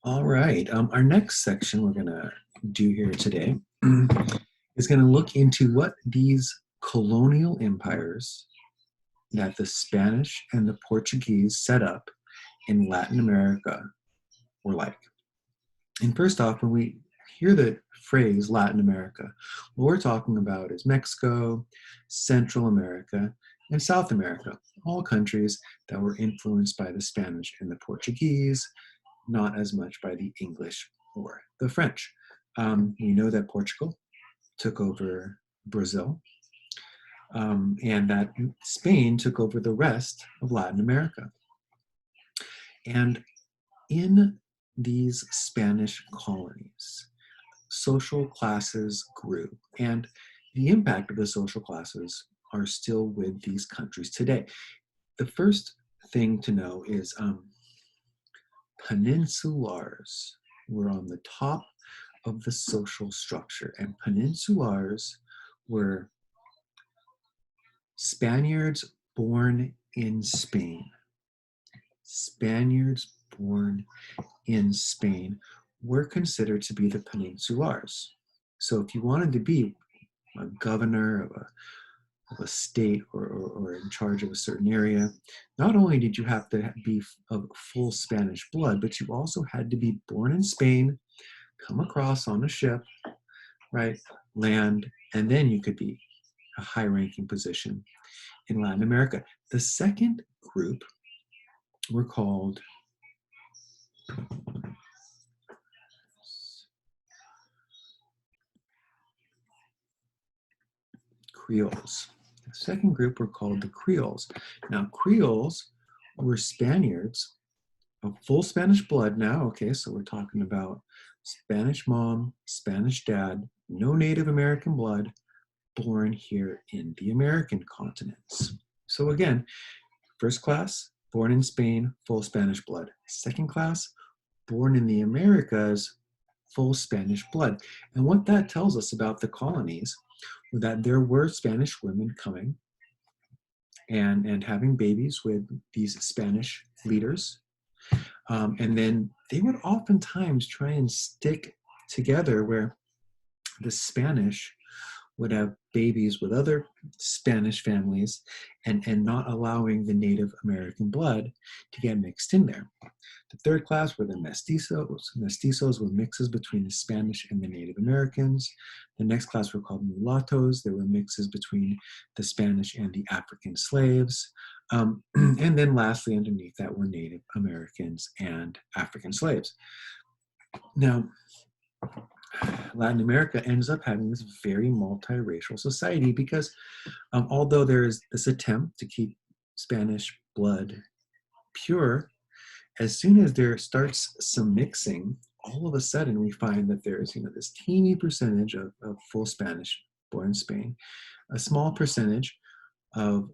All right. Our next section we're going to do here today is going to look into what these colonial empires that the Spanish and the Portuguese set up in Latin America were like. And first off, when we hear the phrase Latin America, what we're talking about is Mexico, Central America, and South America, all countries that were influenced by the Spanish and the Portuguese, not as much by the English or the French. We know that Portugal took over Brazil, and that Spain took over the rest of Latin America. And in these Spanish colonies, social classes grew, and the impact of the social classes are still with these countries today. The first thing to know is Peninsulars were on the top of the social structure, and Peninsulars were Spaniards born in Spain. Spaniards born in Spain were considered to be the Peninsulars. So if you wanted to be a governor of a state or in charge of a certain area, not only did you have to be of full Spanish blood, but you also had to be born in Spain, come across on a ship, right, land, and then you could be a high-ranking position in Latin America. The second group were called Creoles. The second group were called the Creoles. Now, Creoles were Spaniards of full Spanish blood now. Okay, so we're talking about Spanish mom, Spanish dad, no Native American blood, born here in the American continents. So again, first class, born in Spain, full Spanish blood. Second class, born in the Americas, full Spanish blood. And what that tells us about the colonies was that there were Spanish women coming and having babies with these Spanish leaders. And then they would oftentimes try and stick together where the Spanish would have babies with other Spanish families and not allowing the Native American blood to get mixed in there. The third class were the mestizos. Mestizos were mixes between the Spanish and the Native Americans. The next class were called mulattoes. There were mixes between the Spanish and the African slaves. And then lastly, underneath that were Native Americans and African slaves. Now, Latin America ends up having this very multiracial society because although there is this attempt to keep Spanish blood pure, as soon as there starts some mixing, all of a sudden we find that there's this teeny percentage of full Spanish born in Spain, a small percentage of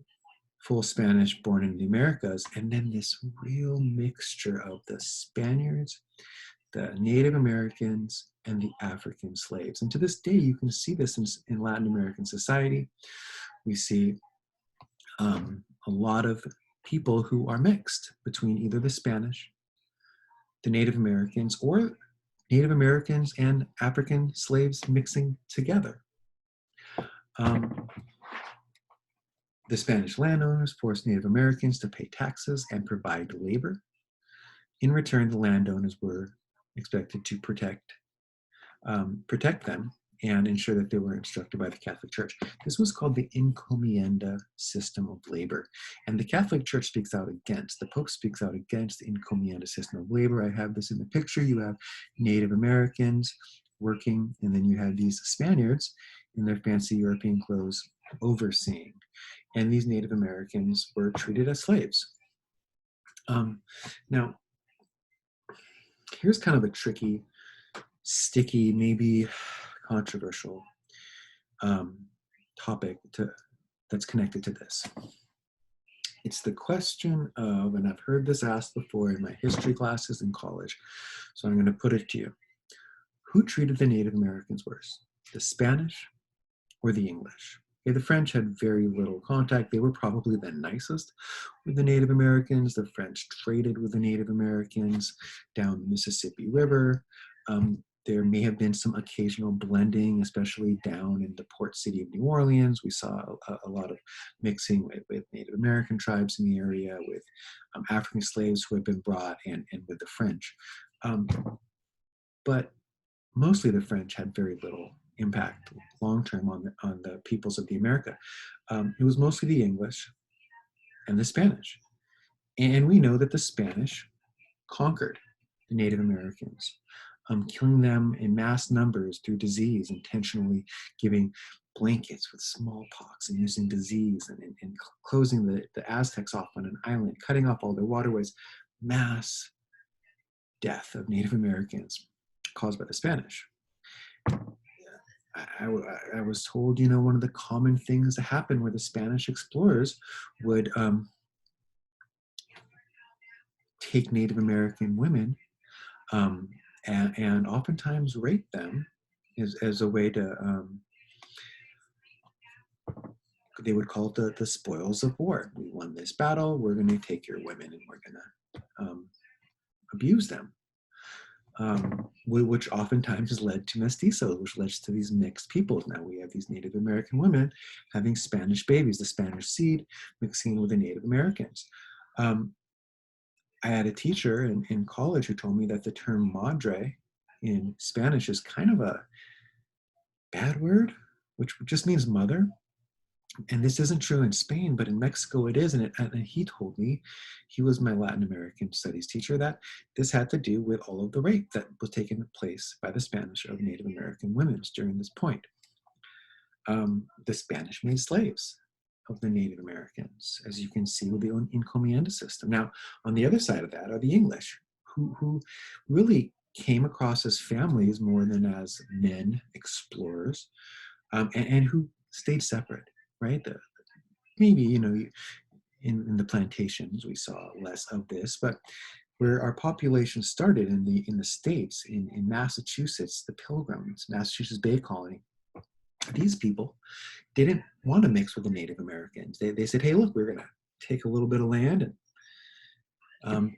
full Spanish born in the Americas, and then this real mixture of the Spaniards, the Native Americans, and the African slaves. And to this day, you can see this in Latin American society. We see a lot of people who are mixed between either the Spanish, the Native Americans, or Native Americans and African slaves mixing together. The Spanish landowners forced Native Americans to pay taxes and provide labor. In return, the landowners were expected to protect them and ensure that they were instructed by the Catholic Church. This was called the Encomenda system of labor. And the Catholic Church speaks out against, the Pope speaks out against the Encomenda system of labor. I have this in the picture. You have Native Americans working, and then you have these Spaniards in their fancy European clothes overseeing. And these Native Americans were treated as slaves. Now, here's kind of a tricky, sticky, maybe controversial topic that's connected to this. It's the question of, and I've heard this asked before in my history classes in college, so I'm going to put it to you. Who treated the Native Americans worse, the Spanish or the English? Okay, the French had very little contact. They were probably the nicest with the Native Americans. The French traded with the Native Americans down the Mississippi River. There may have been some occasional blending, especially down in the port city of New Orleans. We saw a lot of mixing with Native American tribes in the area, with African slaves who had been brought, and with the French. But mostly the French had very little impact long-term on the peoples of the America. It was mostly the English and the Spanish. And we know that the Spanish conquered the Native Americans, killing them in mass numbers through disease, intentionally giving blankets with smallpox and using disease, and closing the Aztecs off on an island, cutting off all their waterways. Mass death of Native Americans caused by the Spanish. I was told, one of the common things that happened where the Spanish explorers would take Native American women and oftentimes rape them as a way to, they would call it the spoils of war. We won this battle, we're going to take your women and we're going to abuse them. Which oftentimes has led to mestizos, which leads to these mixed peoples. Now we have these Native American women having Spanish babies, the Spanish seed mixing with the Native Americans. I had a teacher in college who told me that the term madre in Spanish is kind of a bad word, which just means mother. And this isn't true in Spain, but in Mexico it is. And he told me, he was my Latin American studies teacher, that this had to do with all of the rape that was taking place by the Spanish of Native American women during this point. The Spanish made slaves of the Native Americans, as you can see with the Encomenda system. Now, on the other side of that are the English, who really came across as families more than as men, explorers, and who stayed separate. Right? Maybe, in the plantations, we saw less of this, but where our population started in the States, in Massachusetts, the Pilgrims, Massachusetts Bay Colony, these people didn't want to mix with the Native Americans. They said, hey, look, we're going to take a little bit of land and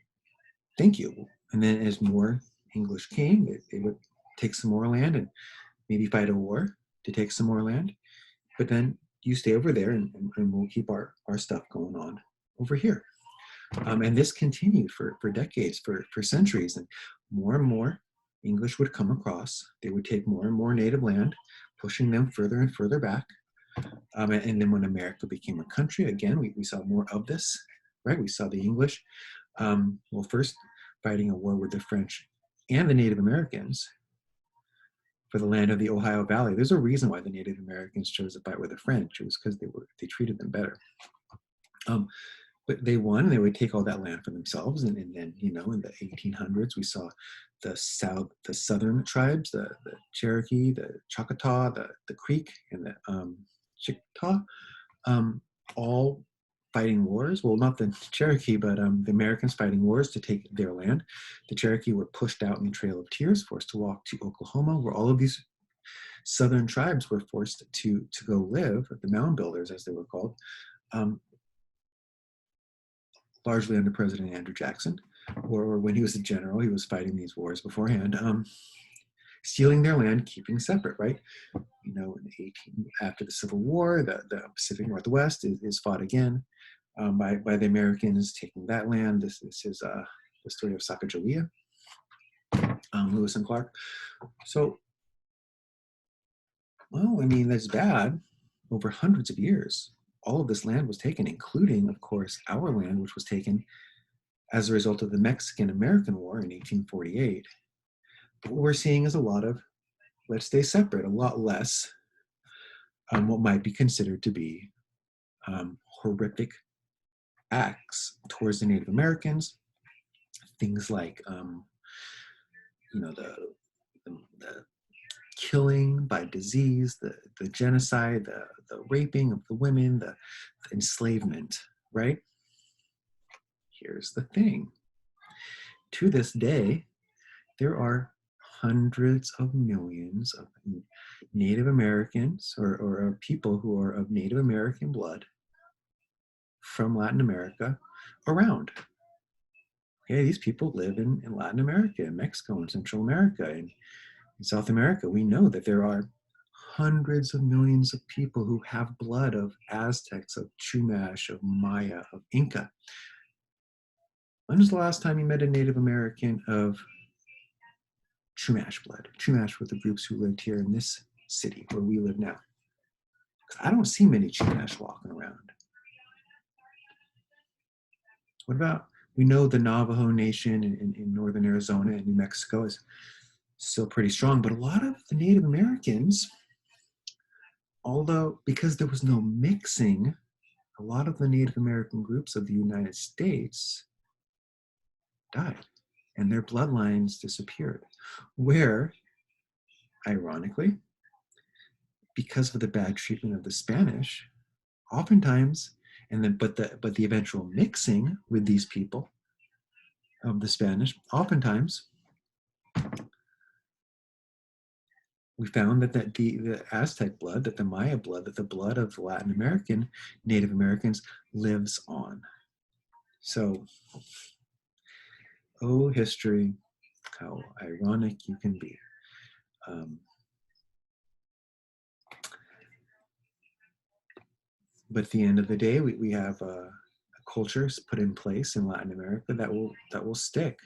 thank you. And then as more English came, they would take some more land and maybe fight a war to take some more land. But then you stay over there and we'll keep our stuff going on over here. And this continued for decades, for centuries. And more English would come across. They would take more and more native land, pushing them further and further back. And then when America became a country, again, we saw more of this, right? We saw the English, first fighting a war with the French and the Native Americans for the land of the Ohio Valley. There's a reason why the Native Americans chose to fight with the French. It was because they treated them better. But they won, and they would take all that land for themselves. And then, in the 1800s, we saw the southern tribes, the Cherokee, the Choctaw, the Creek, and the Chickasaw, all fighting wars. Well, not the Cherokee, but the Americans fighting wars to take their land. The Cherokee were pushed out in the Trail of Tears, forced to walk to Oklahoma, where all of these southern tribes were forced to go live, the mound builders, as they were called, largely under President Andrew Jackson, or when he was a general, he was fighting these wars beforehand, stealing their land, keeping separate, right? After the Civil War, the Pacific Northwest is fought again by the Americans taking that land. This is the story of Sacagawea, Lewis and Clark. So, that's bad. Over hundreds of years, all of this land was taken, including, of course, our land, which was taken as a result of the Mexican-American War in 1848. But what we're seeing is a lot of, let's stay separate, a lot less what might be considered to be horrific acts towards the Native Americans. Things like, the killing by disease, the genocide, the raping of the women, the enslavement, right? Here's the thing. To this day, there are hundreds of millions of Native Americans or people who are of Native American blood from Latin America around. Okay, these people live in Latin America, in Mexico, in Central America, and in South America. We know that there are hundreds of millions of people who have blood of Aztecs, of Chumash, of Maya, of Inca. When was the last time you met a Native American of Chumash blood? Chumash were the groups who lived here in this city where we live now. I don't see many Chumash walking around. What about, we know the Navajo Nation in northern Arizona and New Mexico is still pretty strong, but a lot of the Native Americans, although because there was no mixing, a lot of the Native American groups of the United States died and their bloodlines disappeared. Where, ironically, because of the bad treatment of the Spanish, oftentimes, but the eventual mixing with these people of the Spanish, oftentimes we found that the Aztec blood, that the Maya blood, that the blood of Latin American Native Americans lives on. So, oh, history, how ironic you can be. But at the end of the day, we have a culture put in place in Latin America that will stick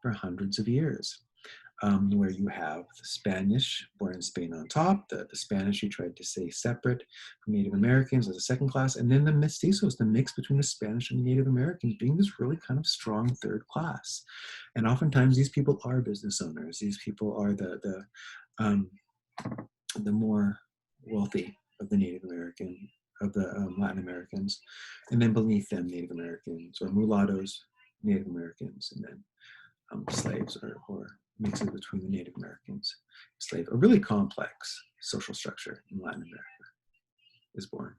for hundreds of years. Where you have the Spanish born in Spain on top, the Spanish you tried to stay separate from Native Americans as a second class, and then the mestizos, the mix between the Spanish and the Native Americans being this really kind of strong third class. And oftentimes these people are business owners. These people are the more wealthy of the Native American, of the Latin Americans, and then beneath them Native Americans or mulattoes, Native Americans, and then slaves or mixes between the Native Americans, slave. A really complex social structure in Latin America is born.